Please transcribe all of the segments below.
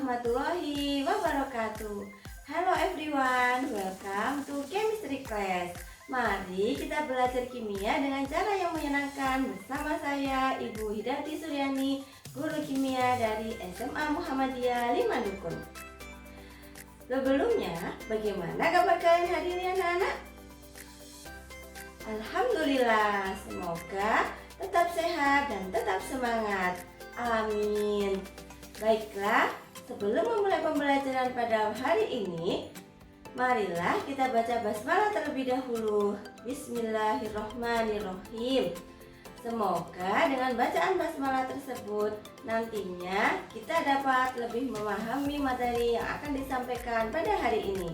warahmatullahi wabarakatuh. Halo everyone, welcome to chemistry class. Mari kita belajar kimia dengan cara yang menyenangkan bersama saya Ibu Hidati Suryani, guru kimia dari SMA Muhammadiyah 5 Dukun. Sebelumnya, bagaimana kabar kalian hari ini anak-anak? Alhamdulillah, semoga tetap sehat dan tetap semangat. Amin. Baiklah, sebelum memulai pembelajaran pada hari ini, marilah kita baca basmalah terlebih dahulu. Bismillahirrohmanirrohim. Semoga dengan bacaan basmalah tersebut nantinya kita dapat lebih memahami materi yang akan disampaikan pada hari ini.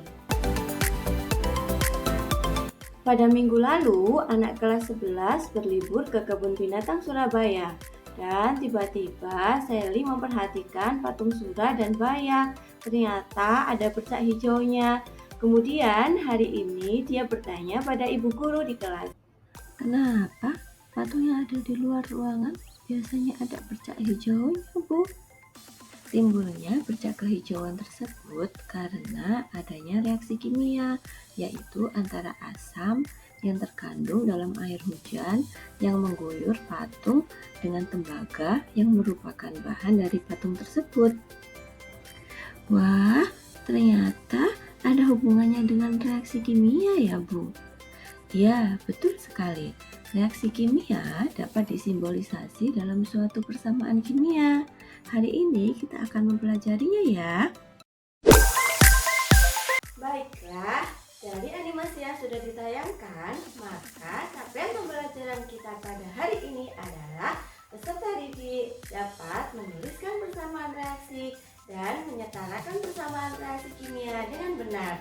Pada minggu lalu, anak kelas 11 berlibur ke kebun binatang Surabaya. Dan tiba-tiba Sally memperhatikan patung Sura dan Baya. Ternyata ada bercak hijaunya. Kemudian hari ini dia bertanya pada ibu guru di kelas. Kenapa patung yang ada di luar ruangan biasanya ada bercak hijaunya, Bu? Timbulnya bercak kehijauan tersebut karena adanya reaksi kimia, yaitu antara asam yang terkandung dalam air hujan yang mengguyur patung dengan tembaga yang merupakan bahan dari patung tersebut. Wah, ternyata ada hubungannya dengan reaksi kimia ya, Bu? Ya, betul sekali. Reaksi kimia dapat disimbolisasi dalam suatu persamaan kimia. Hari ini kita akan mempelajarinya ya. Baiklah, dari animasi yang sudah ditayangkan, maka capaian pembelajaran kita pada hari ini adalah peserta didik dapat menuliskan persamaan reaksi dan menyetarakan persamaan reaksi kimia dengan benar.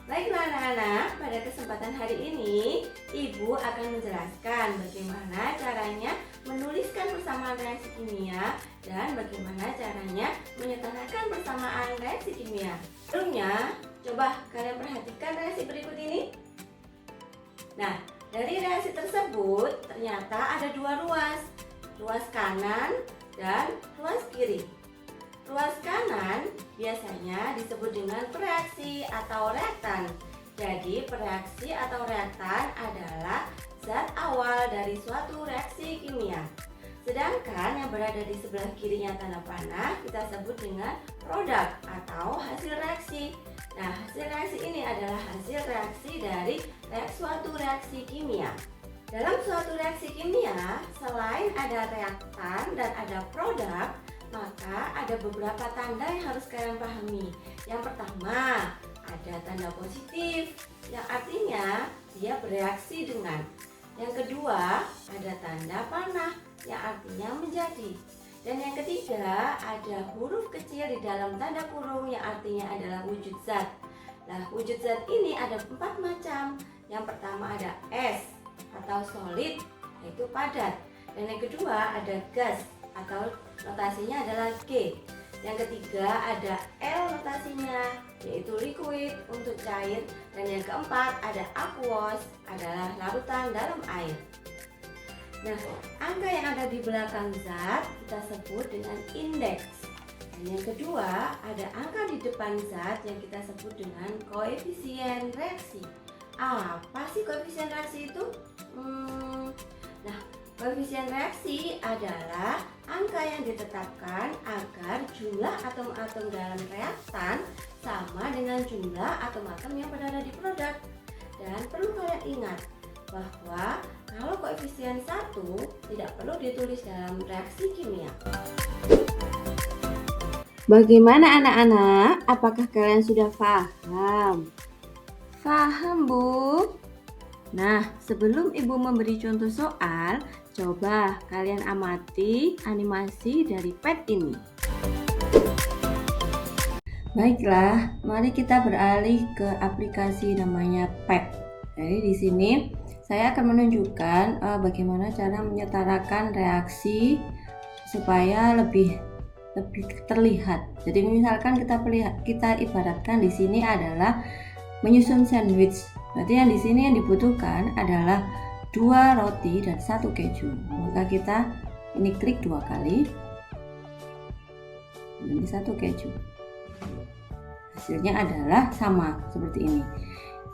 Baiklah anak-anak, pada kesempatan hari ini Ibu akan menjelaskan bagaimana caranya menuliskan persamaan reaksi kimia dan bagaimana caranya menyetarakan persamaan reaksi kimia. Sebelumnya, coba kalian perhatikan reaksi berikut ini. Nah, dari reaksi tersebut ternyata ada dua ruas kanan dan ruas kiri. Ruas kanan biasanya disebut dengan pereaksi atau reaktan. Jadi pereaksi atau reaktan adalah zat awal dari suatu reaksi kimia. Sedangkan yang berada di sebelah kirinya tanda panah kita sebut dengan produk atau hasil reaksi. Nah, hasil reaksi ini adalah hasil reaksi dari suatu reaksi kimia. Dalam suatu reaksi kimia, selain ada reaktan dan ada produk, maka ada beberapa tanda yang harus kalian pahami. Yang pertama, ada tanda positif yang artinya dia bereaksi dengan. Yang kedua, ada tanda panah yang artinya menjadi. Dan yang ketiga, ada huruf kecil di dalam tanda kurung yang artinya adalah wujud zat. Nah, wujud zat ini ada 4 macam. Yang pertama ada S atau solid, yaitu padat. Dan yang kedua ada gas atau notasinya adalah G. Yang ketiga ada L notasinya, yaitu liquid untuk cair. Dan yang keempat ada aqueous, adalah larutan dalam air. Nah, angka yang ada di belakang zat kita sebut dengan indeks. Dan yang kedua ada angka di depan zat yang kita sebut dengan koefisien reaksi. Apa sih koefisien reaksi itu? Nah, koefisien reaksi adalah angka yang ditetapkan agar jumlah atom-atom dalam reaktan sama dengan jumlah atom-atom yang berada di produk. Dan perlu kalian ingat bahwa kalau koefisien 1 tidak perlu ditulis dalam reaksi kimia. Bagaimana anak-anak? Apakah kalian sudah paham? Paham, Bu? Nah, sebelum Ibu memberi contoh soal, coba kalian amati animasi dari pet ini. Baiklah, mari kita beralih ke aplikasi namanya pet. Jadi di sini saya akan menunjukkan bagaimana cara menyetarakan reaksi supaya lebih terlihat. Jadi misalkan kita ibaratkan di sini adalah menyusun sandwich. Berarti yang di sini yang dibutuhkan adalah 2 roti dan 1 keju. Maka kita ini klik 2 kali. ini 1 keju. Hasilnya adalah sama seperti ini.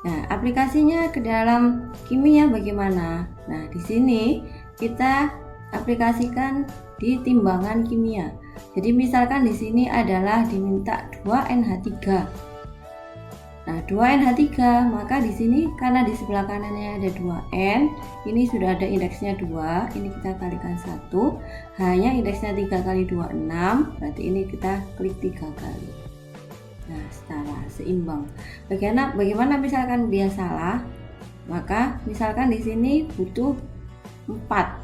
Nah, aplikasinya ke dalam kimia bagaimana? Nah, di sini kita aplikasikan di timbangan kimia. Jadi misalkan di sini adalah diminta 2NH3. Nah, 2NH3, maka di sini karena di sebelah kanannya ada 2N, ini sudah ada indeksnya 2, ini kita kalikan 1, hanya indeksnya 3 kali 2, 6, berarti ini kita klik 3 kali. Nah, setara, seimbang. Bagaimana misalkan dia salah, maka misalkan di sini butuh 4,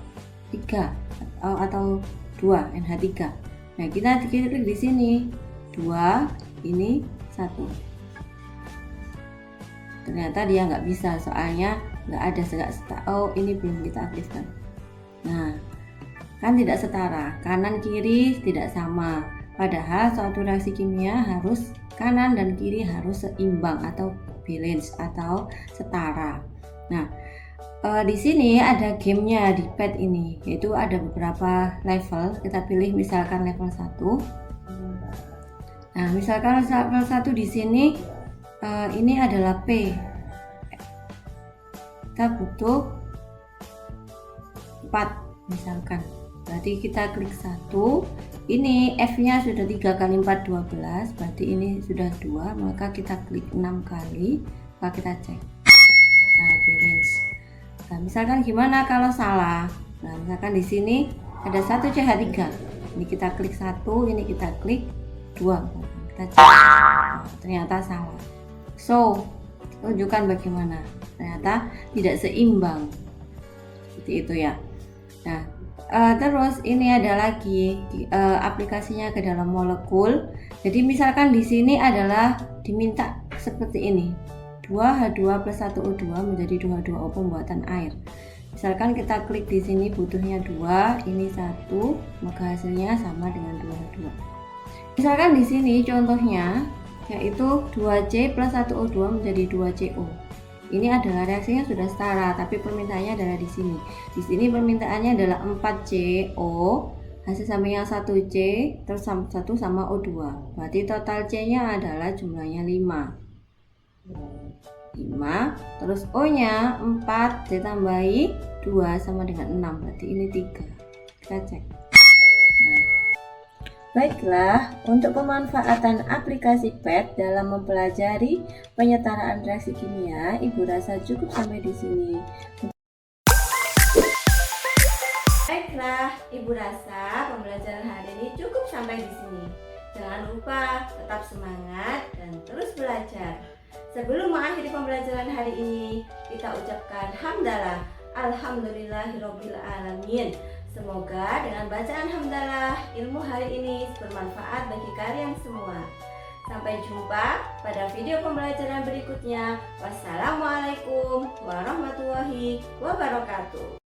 3 atau 2 NH3. Nah, kita klik di sini 2, ini 1. Ternyata dia nggak bisa, soalnya nggak ada oh ini belum kita aktifkan. Nah, kan tidak setara, kanan kiri tidak sama, padahal suatu reaksi kimia harus kanan dan kiri harus seimbang atau balance atau setara. Nah, di sini ada gamenya di pad ini, yaitu ada beberapa level. Kita pilih misalkan level 1. Nah, misalkan level 1 di sini ini adalah P, kita butuh 4 misalkan, berarti kita klik 1, ini F nya sudah 3 kali 4 12, berarti ini sudah 2, maka kita klik 6 kali, maka kita cek. Nah, balance. Nah, misalkan gimana kalau salah? Nah, misalkan di sini ada 1CH3, ini kita klik 1, ini kita klik 2, kita cek. Nah, ternyata salah. So, tunjukkan bagaimana. Ternyata tidak seimbang. Seperti itu ya. Nah, terus ini ada lagi aplikasinya ke dalam molekul. Jadi misalkan di sini adalah diminta seperti ini. 2H2 plus 1O2 menjadi 2H2O pembuatan air. Misalkan kita klik di sini butuhnya 2, ini 1, maka hasilnya sama dengan 2H2. Misalkan di sini contohnya yaitu 2C plus 1O2 menjadi 2CO. Ini adalah reaksinya sudah setara, tapi permintaannya adalah di sini. Di sini permintaannya adalah 4CO, hasil sampingnya 1C, terus 1 sama O2. Berarti total C-nya adalah jumlahnya 5. 5, terus O-nya 4 ditambahi 2 sama dengan 6, berarti ini 3. Kita cek. Baiklah, untuk pemanfaatan aplikasi PET dalam mempelajari penyetaraan reaksi kimia, Ibu rasa cukup sampai di sini. Baiklah, Ibu rasa pembelajaran hari ini cukup sampai di sini. Jangan lupa tetap semangat dan terus belajar. Sebelum mengakhiri pembelajaran hari ini, kita ucapkan hamdalah, alhamdulillahirabbil alamin. Semoga dengan bacaan hamdalah ilmu hari ini bermanfaat bagi kalian semua. Sampai jumpa pada video pembelajaran berikutnya. Wassalamualaikum warahmatullahi wabarakatuh.